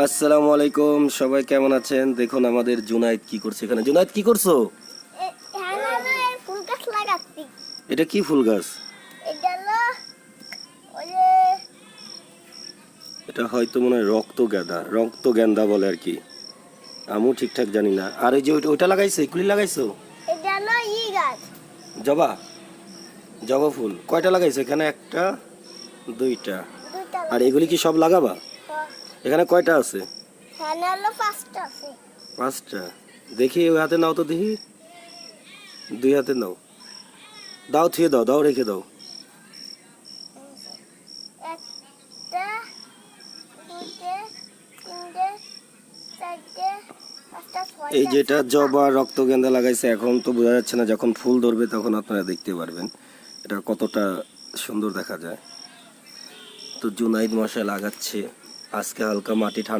আসসালামু আলাইকুম, সবাই কেমন আছেন? দেখুন আমাদের জুনায়েদ কি করছে এখানে। জুনায়েদ কি করছো? ফুল গাছ লাগাচ্ছি। এটা কি ফুল গাছ? এটা হলো ওই যে এটা হয়তো মনে হয় রক্ত গেন্দা বলে আর কি। আমিও ঠিকঠাক জানি না। আর এই যে ওইটা লাগাইছো, এগুলি লাগাইছো? এটা হলো গাছ। জবা জবা ফুল কয়টা লাগাইছো এখানে? একটা, দুইটা। দুইটা আর লাগাচ্ছি। এগুলি কি সব লাগাবা? এখানে কয়টা আছে? এখানে হলো পাঁচটা আছে। 5টা। দেখি ওই হাতে নাও তো, দেখি। 2 হাতে নাও। দাও, থুয়ে দাও, দাও, রেখে দাও। একটা, দুইটা, তিনটে, চারটে, পাঁচটা, এই ছয়টা, যেটা সাতটা। জবা রক্তগেন্ধা লাগাইছে, এখন তো বোঝা যাচ্ছে না, যখন ফুল ধরবে তখন আপনারা দেখতে পারবেন এটা কতটা সুন্দর দেখা যায়। তো জুনাইদ মশাই লাগাচ্ছে। আজকে হালকা মাটি ঠান্ডা।